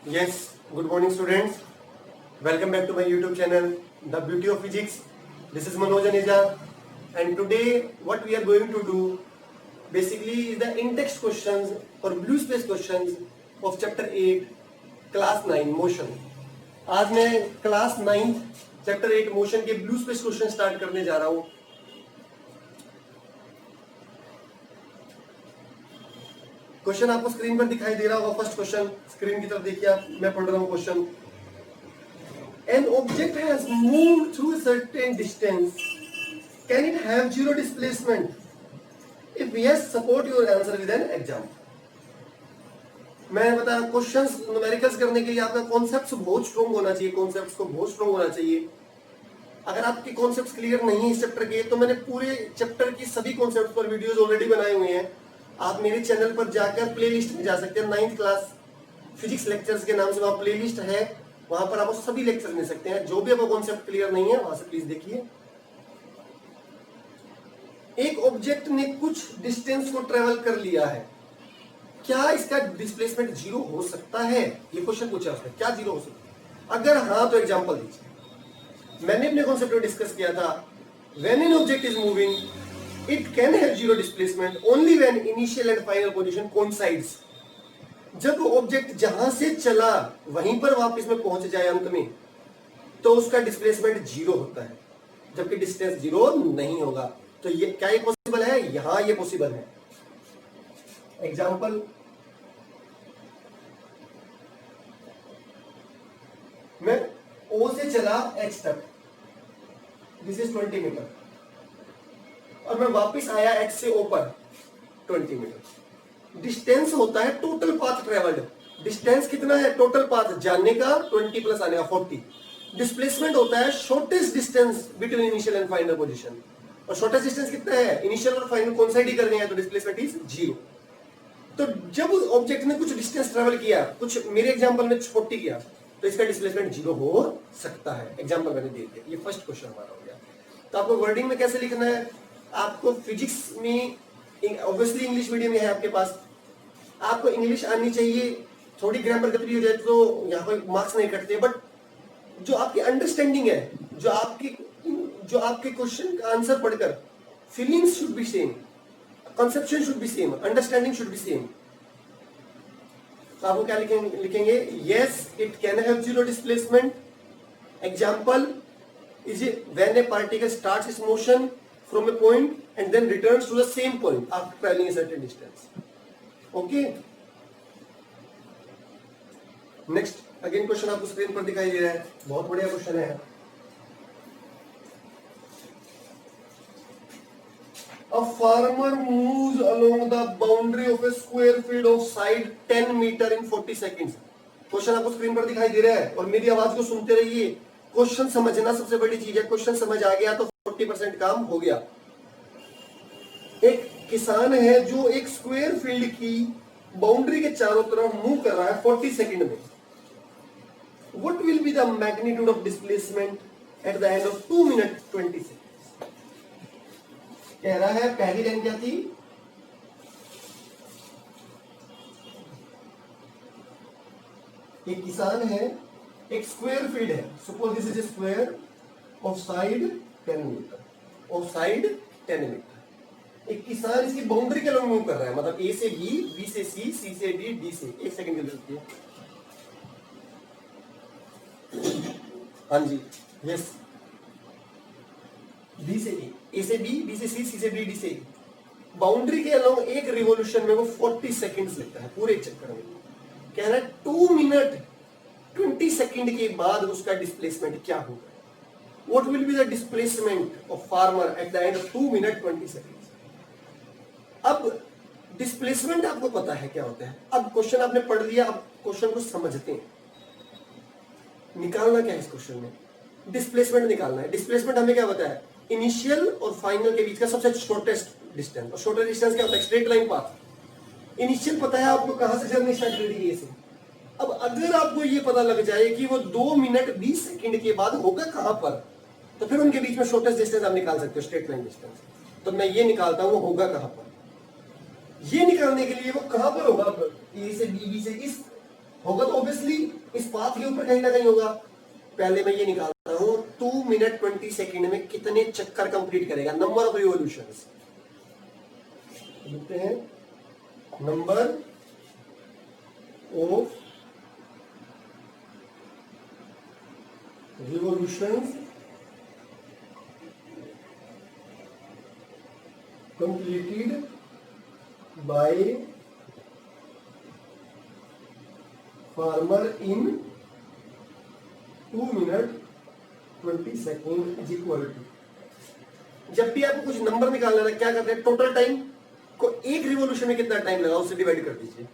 Yes, good morning students. Welcome back to my YouTube channel, The Beauty of Physics. This is Manoj Aneja, and today what we are going to do basically is the in-text questions or blue space questions of chapter 8, class 9 motion. आज मैं class 9 chapter 8 motion के blue space question start करने जा रहा हूं. Question आपको screen पर दिखाई दे रहा होगा. फर्स्ट क्वेश्चन स्क्रीन की तरफ देखिए आप. मैं पढ़ रहा हूं question. An object has moved through a certain distance. Can it have zero displacement? If yes, support your answer with an example. मैं बता क्वेश्चंस न्यूमेरिकल्स करने के लिए आपका कॉन्सेप्ट्स बहुत स्ट्रॉन्ग होना चाहिए. कॉन्सेप्ट्स को बहुत स्ट्रॉन्ग होना चाहिए. अगर आपके कॉन्सेप्ट्स क्लियर नहीं है इस चैप्टर के तो मैंने पूरे चैप्टर की सभी कॉन्सेप्ट्स पर वीडियोस ऑलरेडी बनाए हुए हैं. आप मेरे चैनल पर जाकर प्लेलिस्ट में जा सकते हैं. 9th क्लास फिजिक्स लेक्चर्स के नाम से वहां प्लेलिस्ट है. वहां पर आप सभी लेक्चर ले सकते हैं. जो भी आपको कॉन्सेप्ट क्लियर नहीं है वहां से प्लीज देखिए. एक ऑब्जेक्ट ने कुछ डिस्टेंस को ट्रेवल कर लिया है. क्या इसका डिस्प्लेसमेंट जीरो हो सकता है? ये क्वेश्चन पूछा उसने. क्या जीरो हो सकता है? अगर हाँ तो एग्जांपल दीजिए. मैंने अपने कॉन्सेप्ट को डिस्कस किया था. When an object is moving it can have zero displacement only when initial and final position coincides. जब ऑब्जेक्ट जहां से चला वहीं पर वापस में पहुंच जाए अंत में तो उसका डिस्प्लेसमेंट जीरो होता है, जबकि डिस्टेंस जीरो नहीं होगा. तो ये क्या ये पॉसिबल है? यहां ये पॉसिबल है. एग्जांपल, मैं O से चला H तक, दिस इज 20 मीटर, और मैं वापस आया H से O पर 20 मीटर. डिस्टेंस होता है टोटल पाथ ट्रेवल्ड. डिस्टेंस कितना है? टोटल पाथ जाने का 20 प्लस आने का 40. डिस्प्लेसमेंट होता है shortest distance between initial and final position. और शॉर्टेस्ट डिस्टेंस कितना है? इनिशियल और फाइनल कोइंसाइड ही कर रहे हैं तो डिस्प्लेसमेंट इज जीरो. तो जब ऑब्जेक्ट ने कुछ डिस्टेंस ट्रेवल किया, कुछ मेरे एग्जांपल में 40 किया, तो इसका डिस्प्लेसमेंट जीरो हो सकता है. एग्जांपल मैंने दे दिया. ये फर्स्ट क्वेश्चन हमारा हो गया. तो आपको वर्डिंग में कैसे लिखना है? आपको फिजिक्स में ऑब्वियसली इंग्लिश मीडियम में है आपके पास. आपको इंग्लिश आनी चाहिए. थोड़ी ग्रामर गलती हो जाए तो यहाँ कोई मार्क्स नहीं कटते. बट जो आपकी अंडरस्टैंडिंग है, जो आपके क्वेश्चन का आंसर पढ़कर feelings should be same, conception should be same, understanding should be same. तो आपको क्या लिखेंगे? Yes it can have zero displacement. Example is it when a particle starts its motion from a point and then returns to the same point after traveling a certain distance. Okay. Next again question आपको screen पर दिखाई दे रहा है. बहुत बढ़िया question है. A farmer moves along the boundary of a square field of side 10 meter in 40 seconds. Question आपको screen पर दिखाई दे रहा है और मेरी आवाज को सुनते रहिए. क्वेश्चन समझना सबसे बड़ी चीज है. क्वेश्चन समझ आ गया तो 40% काम हो गया. एक किसान है जो एक स्क्वायर फील्ड की बाउंड्री के चारों तरफ मूव कर रहा है 40 सेकंड में. What will be the magnitude of displacement at the end of 2 minute 20 seconds. कह रहा है पहली लाइन क्या थी? एक किसान है, एक स्क्वायर फील्ड है. Suppose this is a square of side 10 metre, of side 10 metre. एक किसान इसकी बाउंड्री के अलॉन्ग मूव कर रहा है, मतलब ए से बी, बी से सी, सी से डी, डी से. एक सेकंड की जरूरत है. हाँ जी, यस. बी से ए से बी, बी से सी से डी, डी से. बाउंड्री के अलॉन्ग एक रिवॉल्यूशन में वो 40 सेकंड्स लगता है पूरे चक्कर में. कह रहा है 2 मिनट 20 सेकंड के बाद उसका डिस्प्लेसमेंट क्या होगा? What will be the displacement of farmer at the end of 2 minute 20 seconds? अब डिस्प्लेसमेंट आपको पता है क्या होता है. अब क्वेश्चन आपने पढ़ लिया, अब क्वेश्चन को समझते हैं. निकालना क्या है इस क्वेश्चन में? डिस्प्लेसमेंट निकालना है. डिस्प्लेसमेंट हमें क्या पता है? इनिशियल और फाइनल के बीच का सबसे शॉर्टेस्ट डिस्टेंस. और शॉर्टेस्ट डिस्टेंस क्या होता है? Straight line path. इनिशियल पता है आपको कहां से जर्नी स्टार्ट करेगी, से. अब अगर आपको ये पता लग जाए कि वो 2 मिनट 20 सेकंड के बाद होगा कहां पर, तो फिर उनके बीच में शॉर्टेस्ट डिस्टेंस आप निकाल सकते हो, स्ट्रेट लाइन डिस्टेंस. तो मैं ये निकालता हूं वो होगा कहां पर. ये निकालने के लिए वो कहां पर होगा? ए से बी, बी से इस होगा तो ऑब्वियसली इस पाथ के ऊपर कहीं ना कहीं होगा। पहले मैं ये निकालता हूं 2 मिनट 20 सेकेंड में कितने चक्कर कंप्लीट करेगा, नंबर ऑफ रिवॉल्यूशंस लिखते हैं, number of revolutions completed by farmer in 2 minute 20 second is equal to. जब भी आपको कुछ नंबर निकालना है क्या करते हैं, टोटल टाइम को एक रिवॉल्यूशन में कितना टाइम लगा उससे डिवाइड कर दीजिए।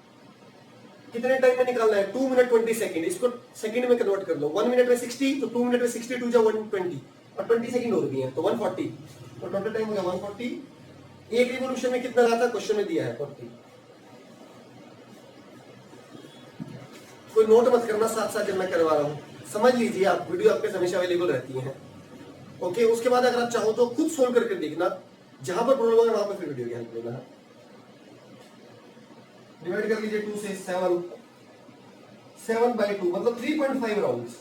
कितने टाइम में निकालना है, 2 मिनट 20 सेकेंड, इसको सेकंड में कन्वर्ट कर लो। 1 मिनट में 60 तो 2 मिनट में 62 जा 120 और 20 सेकंड और भी है तो 140, तो टोटल टाइम हो गया 140। एक रिवॉल्यूशन में कितना रहा था, क्वेश्चन में दिया है 40। कोई नोट मत करना साथ साथ जब मैं करवा रहा हूं, समझ लीजिए आप, वीडियो आपके हमेशा अवेलेबल रहती है। ओके, उसके बाद अगर आप चाहो तो खुद सोल्व करके देखना, जहां पर प्रॉब्लम है वहां पर फिर वीडियो की हेल्प लेना। डिवाइड कर लीजिए 2 से 7 बाई 2 मतलब 3.5 राउंड्स,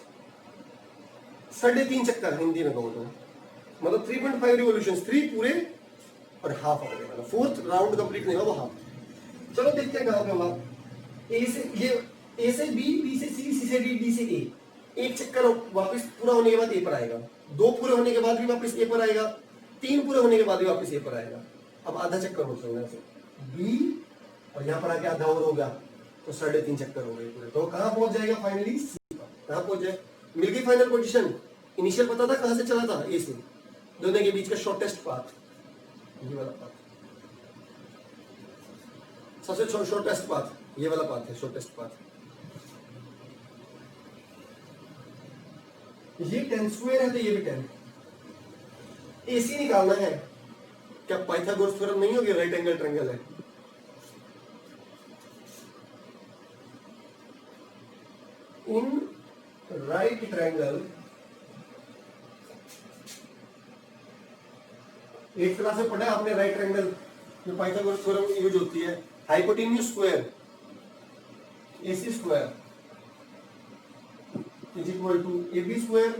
3.5 चक्कर हिंदी में कहूं तो, मतलब 3.5 रिवॉल्यूशंस, 3 पूरे और हाफ हो गया, मतलब 4th राउंड कंप्लीट नहीं हुआ वो हाफ। चलो देखते हैं कहां पे हुआ। ए से ये, ए से बी, बी से सी, सी से डी, डी से ए। एक चक्कर वापस पूरा होने के बाद ए पर आएगा, 2 पूरे होने के बाद भी वापस ए पर आएगा, 3 पूरे होने के बाद भी वापस ए पर आएगा। अब आधा चक्कर हो सकता है बी और यहाँ पर आके आधा और होगा तो 3.5 चक्कर हो गए पूरे। तो कहां पहुंच जाएगा फाइनली, सी पर। कहां पहुंच जाए, मिल गई फाइनल पोजीशन। इनिशियल पता था कहां से चला था, ए से, दोनों के बीच का शॉर्टेस्ट पाथ ये वाला पाथ, सबसे शॉर्टेस्ट पाथ ये वाला पाथ है, शॉर्टेस्ट पाथ। ये 10 स्क्वायर है तो ये भी 10। एसी निकालना है, क्या पाइथागोरस थ्योरम नहीं होगी, राइट एंगल ट्रायंगल है। इन राइट ट्रायंगल एक तरह से पढ़ा है आपने, राइट ट्रायंगल में पाइथागोरस थ्योरम यूज होती है। Hypotenuse square AC square is equal to AB square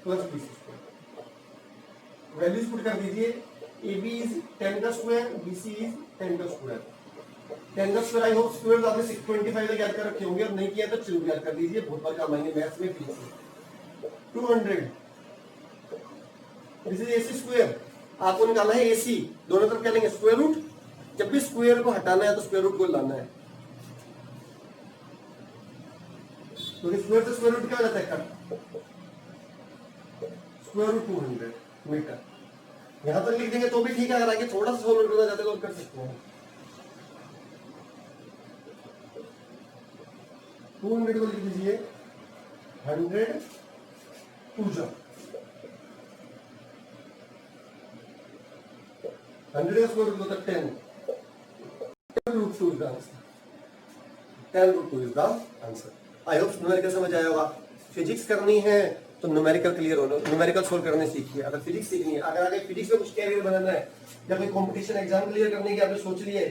plus BC square. Values put कर दीजिए, एबी इज 10 का स्क्वायर, बीसी इज 10 का स्क्वायर। 10 का स्क्वायर आई होप स्क्वायर आपने 625 तक याद कर रखे होंगे, और नहीं किया तो चलो याद कर दीजिए, बहुत बार काम आएंगे मैथ्स में। 200 दिस इज एसी स्क्वायर। आपको निकालना है एसी, दोनों तरफ क्या लेंगे स्क्वायर रूट। जब भी स्क्वायर को हटाना है तो स्क्वायर रूट को लाना है, तो स्क्वायर से स्क्वायर रूट क्या हो जाता है, कट। Square root 200 metre. यहां तक लिख देंगे तो भी ठीक है, अगर आगे थोड़ा सा सोल्व करना चाहते तो कर सकते हैं। 200 को लिख दीजिए 100 2 100 का स्क्वायर रूट होता है 10 root 2 is the answer. 10 root 2 is the answer. I hope numerical समझ आया होगा। फिजिक्स करनी है तो न्यूमेरिकल क्लियर होना, न्यूमेरिकल सोल्व करने सीखिए। अगर फिजिक्स सीखनी है, अगर आगे फिजिक्स में कुछ कैरियर बनाना है या कोई कंपटीशन एग्जाम क्लियर करने की आपने सोच लिए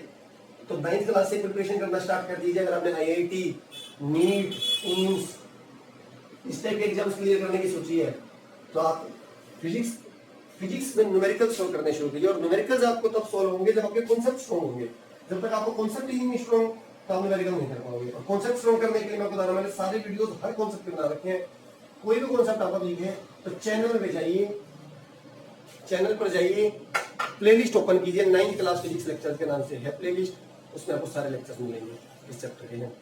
तो 9th क्लास से प्रिपरेशन करना स्टार्ट कर दीजिए। अगर आपने आईआईटी, नीट, एम्स इस टाइप के एग्जाम्स क्लियर करने की सोची है तो आप फिजिक्स में न्यूमेरिकल सोल्व करने शुरू कीजिए। और न्यूमेरिकल्स आपको तब सोल्व होंगे जब आपके कॉन्सेप्ट स्ट्रांग होंगे। जब तक आपको कॉन्सेप्ट ही नहीं स्ट्रांग तो आप न्यूमेरिकल नहीं कर पाओगे। और कॉन्सेप्ट स्ट्रांग करने के लिए मैं बता रहा हूं, मैंने सारे वीडियोस हर कॉन्सेप्ट पे बना रखे हैं। कोई भी कॉन्सेप्ट आपको दिखे तो चैनल पे जाइए, चैनल पर जाइए, प्लेलिस्ट ओपन कीजिए, 9th क्लास फिजिक्स लेक्चर्स के नाम से है प्लेलिस्ट, उसमें आपको सारे लेक्चर्स मिलेंगे इस चैप्टर के हैं।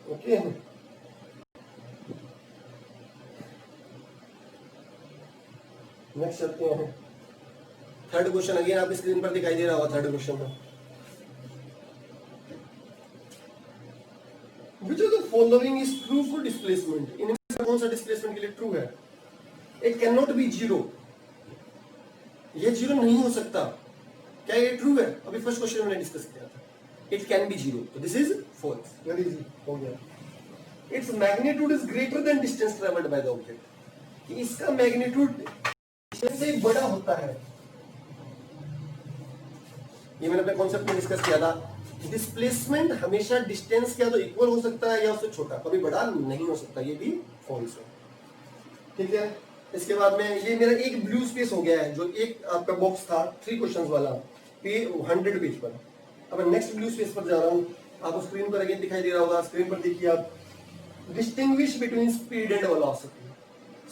ओके, नेक्स्ट चलते हैं। थर्ड क्वेश्चन अगेन आपकी स्क्रीन पर दिखाई दे रहा होगा। थर्ड क्वेश्चन में which of the following is true for displacement? इनमें से कौन सा डिस्प्लेसमेंट के लिए ट्रू है? It cannot be zero, ये जीरो नहीं हो सकता। क्या ये ट्रू है? अभी फर्स्ट क्वेश्चन मैंने डिस्कस किया था। It can be zero, तो this is false. Very easy हो गया। Its magnitude is greater than distance traveled by the object, इसका मैग्नीट्यूड से बड़ा होता है। ये मैंने अपने कॉन्सेप्ट में डिस्कस किया था डिस्प्लेसमेंट हमेशा डिस्टेंस क्या तो इक्वल हो सकता है या उससे छोटा, कभी बड़ा नहीं हो सकता, ये भी फॉल्स है। ठीक है, इसके बाद में ये मेरा एक ब्लू स्पेस हो गया है, जो एक आपका बॉक्स था 3 क्वेश्चंस वाला 100 पेज पर। अब मैं नेक्स्ट ब्लू स्पेस पर जा रहा हूँ, आपको स्क्रीन पर अगेन दिखाई दे रहा होगा, स्क्रीन पर देखिए आप, distinguish between speed and velocity.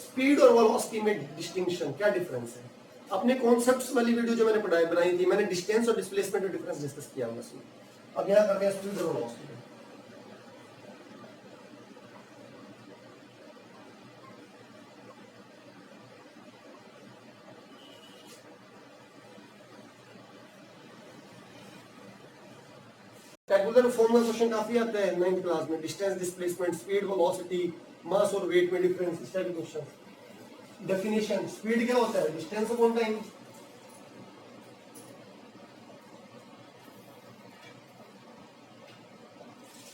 Speed और वेलोसिटी में डिस्टिंक्शन, क्या डिफरेंस है? अपने कॉन्सेप्ट्स वाली वीडियो जो मैंने बनाई थी, मैंने डिस्टेंस और डिस्प्लेसमेंट में डिफरेंस डिस्कस किया हुआ उसमें। अब यहाँ करते हैं स्पीड और वेलोसिटी। टेबुलर फॉर्म में क्वेश्चन काफी आता है 9th क्लास में, डिस्टेंस, डिस्प्लेसमेंट, स्पीड, वेलोसिटी, मास और वेट में डिफरेंस, इस टाइप के क्वेश्चन। डेफिनेशन, स्पीड क्या होता है? Distance upon time.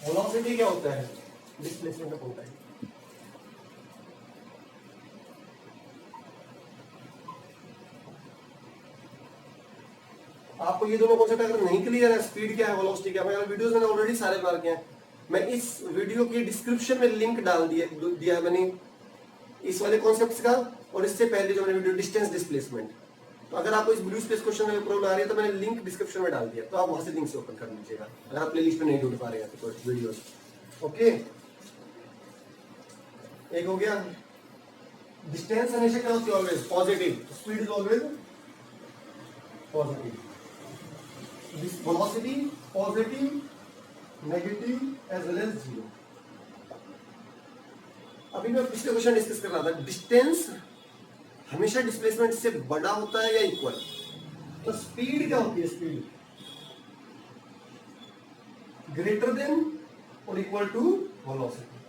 वेलोसिटी क्या होता है? Displacement upon time. आपको ये दोनों कॉन्सेप्ट अगर नहीं क्लियर है, स्पीड क्या है, वेलोसिटी क्या है, मैं वीडियोस मैंने ऑलरेडी सारे बार किए हैं। मैं इस वीडियो की डिस्क्रिप्शन में लिंक डाल दिया मैंने इस वाले कॉन्सेप्ट्स का, और इससे पहले जो मैंने वीडियो डिस्टेंस डिस्प्लेसमेंट, तो अगर आपको इस ब्लू स्पेस क्वेश्चन में प्रॉब्लम आ रही है तो मैंने लिंक डिस्क्रिप्शन में डाल दिया, तो आप वहां से लिंक से ओपन कर लीजिएगा अगर आप प्लेलिस्ट में नहीं ढूंढ पा रहे हैं तो वीडियोस। ओके, एक हो गया। डिस्टेंस हमेशा क्या होती है? Always positive, speed is always positive. Velocity positive, negative as well as zero. अभी मैं पिछले क्वेश्चन डिस्कस कर रहा था, डिस्टेंस हमेशा डिस्प्लेसमेंट से बड़ा होता है या इक्वल? तो स्पीड क्या होती है? स्पीड ग्रेटर देन और इक्वल टू वेलोसिटी।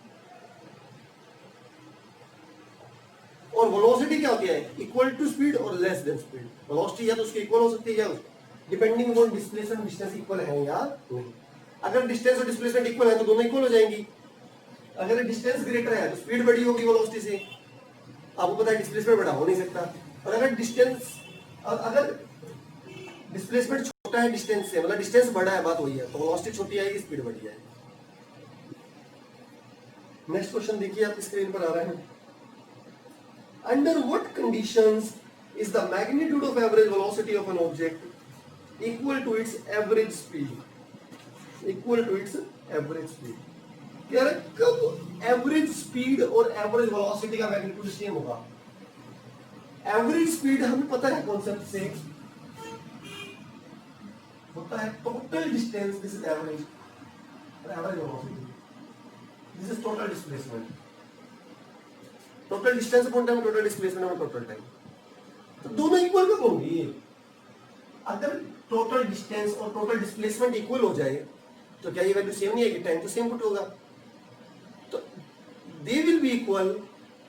और वेलोसिटी क्या होती है? इक्वल टू स्पीड और लेस देन स्पीड। वेलोसिटी या तो उसके इक्वल हो सकती है या depending on displacement, distance equal है या नहीं। अगर डिस्टेंस और डिस्प्लेसमेंट इक्वल है तो दोनों इक्वल हो जाएंगी। अगर डिस्टेंस ग्रेटर है तो स्पीड बड़ी होगी वेलोसिटी से, आपको पता है डिस्प्लेसमेंट बड़ा हो नहीं सकता। और अगर डिस्प्लेसमेंट छोटा है डिस्टेंस से, मतलब डिस्टेंस बड़ा है, बात वही है, तो वेलोसिटी छोटी आएगी, स्पीड बड़ी आएगी। नेक्स्ट क्वेश्चन देखिए, आपकी स्क्रीन पर आ रहा है। Under what conditions is the magnitude of average velocity of an object equal to its average speed? Equal to its average speed, यार कब एवरेज स्पीड और एवरेज वेलोसिटी का मैग्नीट्यूड सेम होगा? एवरेज स्पीड हमें पता है कॉन्सेप्ट से होता है total distance, this is average, और average velocity this is total displacement. Total distance upon time, total displacement upon total time, तो दोनों इक्वल कब होंगे? अगर टोटल डिस्टेंस और टोटल डिस्प्लेसमेंट इक्वल हो जाए तो क्या ये वैल्यू सेम नहीं आएगी? टाइम तो सेम पुट होगा। तो they will be equal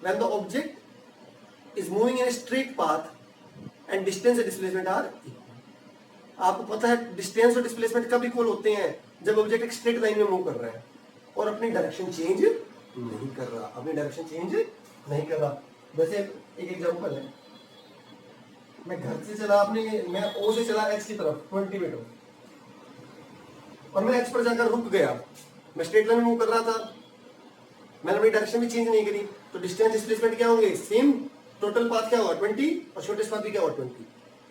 when the object is moving in a straight path and distance and displacement are equal. आपको पता है डिस्टेंस और डिस्प्लेसमेंट कब इक्वल होते हैं? जब ऑब्जेक्ट एक स्ट्रेट लाइन में मूव कर रहा है और अपनी डायरेक्शन चेंज नहीं कर रहा, अपनी डायरेक्शन चेंज नहीं कर रहा। वैसे एक एग्जांपल है, मैं घर से चला मैं ओ से चला एच की तरफ 20 मीटर, और मैं एच पर जाकर रुक गया, मैं स्ट्रेट लाइन में मूव कर रहा था, मैंने अपनी डायरेक्शन भी चेंज नहीं करी, तो डिस्टेंस डिस्प्लेसमेंट क्या होंगे? सेम। टोटल पाथ क्या होगा? 20, और शॉर्टेस्ट पाथ भी क्या होगा? 20।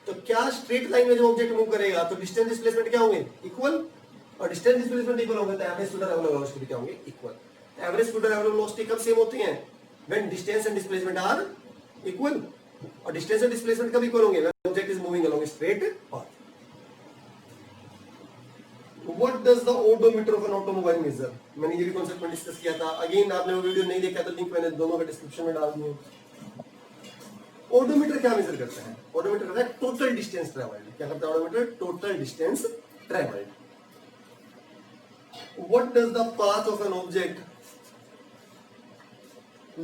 तो क्या स्ट्रेट लाइन में जो ऑब्जेक्ट मूव करेगा तो डिस्टेंस डिस्प्लेसमेंट क्या होंगे? इक्वल। और डिस्टेंस डिस्प्लेसमेंट इक्वल होंगे तो एवरेज स्पीड और एवरेज वेलोसिटी क्या होंगे? इक्वल। एवरेज स्पीड और एवरेज वेलोसिटी कब सेम होती हैं? When distance and displacement are equal. और डिस्टेंस एंड डिस्प्लेसमेंट कब इक्वल होंगे? When object is moving along straight path. What does the odometer of an automobile measure? मैंने ये भी कॉन्सेप्ट में डिस्कस किया था। अगेन आपने वो वीडियो नहीं देखा तो लिंक मैंने दोनों का डिस्क्रिप्शन में डाल दिए। ओडोमीटर क्या मेजर करता है? ओडोमीटर करता है टोटल डिस्टेंस ट्रैवल्ड। क्या करता है odometer? Total distance travelled. What does the path of an object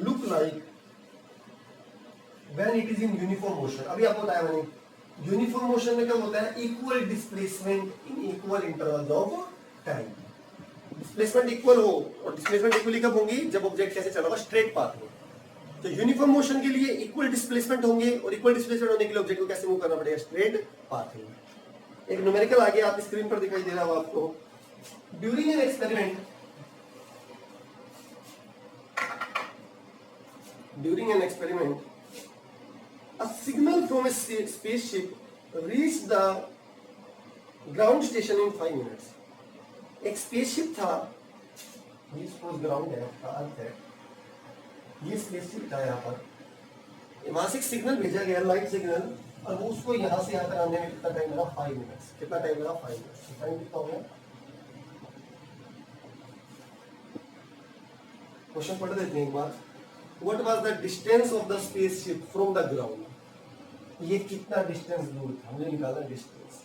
look like when it is in uniform motion? अभी आपको बताया मैंने, यूनिफॉर्म मोशन में क्या होता है? Equal displacement in equal intervals of time. Displacement equal हो, और डिस्प्लेसमेंट इक्वली कब होंगी? जब ऑब्जेक्ट कैसे चला होगा? स्ट्रेट पाथ में। तो यूनिफॉर्म मोशन के लिए इक्वल डिस्प्लेसमेंट होंगे, और इक्वल डिस्प्लेसमेंट होने के लिए ऑब्जेक्ट को कैसे मूव करना पड़ेगा? स्ट्रेट पाथ में। एक न्यूमेरिकल आगे आपकी स्क्रीन पर दिखाई दे रहा होगा आपको, during an experiment, a signal from a spaceship reached the ground station in 5 minutes. एक स्पेसशिप था, ये सपोज ग्राउंड है, अर्थ है, ये स्पेसशिप था यहाँ पर, वहां से एक सिग्नल भेजा गया, लाइट सिग्नल, और वो उसको यहाँ से यहाँ तक आने में कितना टाइम लगा? 5 मिनट्स। कितना टाइम लगा? 5 मिनट्स। टाइम कितना हो गया? क्वेश्चन पढ़ देते हैं एक बार। What was the distance of the spaceship from the ground? ये कितना डिस्टेंस दूर था, हमने निकाला डिस्टेंस।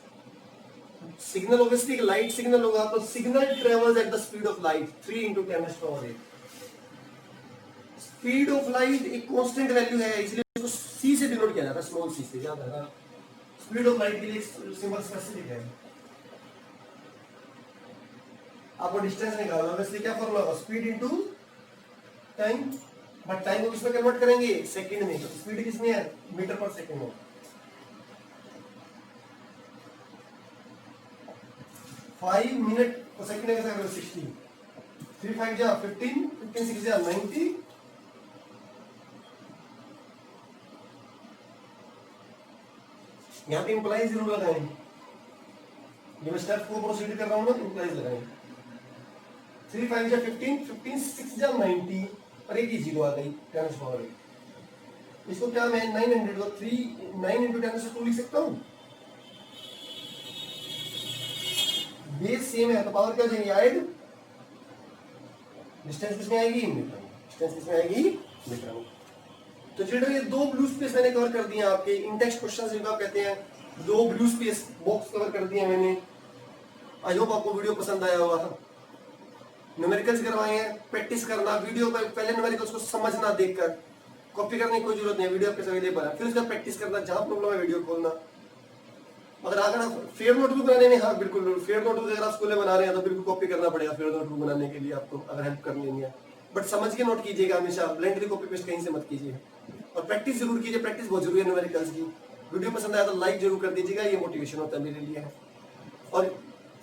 सिग्नल ऑब्वियसली एक लाइट सिग्नल होगा, तो signal travels at the speed of light 3 × 10⁸। Speed of light एक कांस्टेंट वैल्यू है, इसलिए उसको c से डिनोट किया जाता है, स्मॉल c से, याद है ना? स्पीड ऑफ लाइट के लिए सिंबल स्पेसिफिक है। आपको डिस्टेंस निकालना है, इसलिए क्या फॉर्मूला होगा? Speed into time, but time को किसमें कन्वर्ट करेंगे? सेकंड में। तो स्पीड किसमें है? मीटर पर सेकंड में। 5 मिनट पर सेकंड कैसे करोगे? 60, 3 5 जा 15, 15 6 जा 90, यहाँ पे इंप्लाइज जरूर लगाएंगे। ये मैं स्टेप को प्रोसीड कर रहा हूँ ना, इंप्लाइज लगाएंगे। 3 5 जा 15, 15 6 जा 90, और एक ही जीरो आ गई 10⁸। इसको क्या मैं 900 को 9 × 10⁻² लिख सकता हूँ? बेस सेम है तो पावर क्या जाएगी? ऐड। डिस्टेंस किसमें आएगी? मीटर में। डिस्टेंस किसमें आएगी? मीटर में। तो चिल्ड्रन ये 2 ब्लू स्पेस मैंने कवर कर दिए आपके इन टेक्स्ट क्वेश्चंस, जिनको आप कहते हैं 2 ब्लू स्पेस बॉक्स कवर कर दिए मैंने। आई होप आपको वीडियो पसंद आया होगा। न्यूमेरिकल्स करवाए हैं, प्रैक्टिस करना, वीडियो पर पहले न्यूमेरिकल्स को समझना, देखकर कॉपी करने की कोई जरूरत नहीं है, वीडियो आपके सामने अवेलेबल है। फिर उसका प्रैक्टिस करना, जहां प्रॉब्लम है वीडियो खोलना। अगर आप फेयर नोटबुक बनाने में, हाँ बिल्कुल फेयर नोटबुक अगर आप स्कूल में बना रहे हैं तो बिल्कुल कॉपी करना पड़ेगा फेयर नोटबुक बनाने के लिए आपको, अगर हेल्प करनी है। बट समझ के नोट कीजिएगा हमेशा, ब्लाइंडली कॉपी पेस्ट कहीं से मत कीजिए, और प्रैक्टिस जरूर कीजिए। प्रैक्टिस बहुत जरूरी है न्यूमेरिकल्स की। वीडियो पसंद आया तो लाइक जरूर कर दीजिएगा, ये मोटिवेशन होता है मेरे लिए। और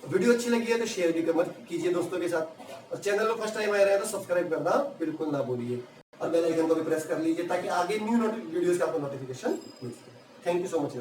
वीडियो अच्छी लगी है तो शेयर भी मत कीजिए दोस्तों के साथ, और चैनल में फर्स्ट टाइम आए रहे हैं तो सब्सक्राइब करना बिल्कुल ना भूलिए, और बेल आइकन को भी प्रेस कर लीजिए ताकि आगे न्यू वीडियोस का आपको नोटिफिकेशन मिल सके। Thank you so much.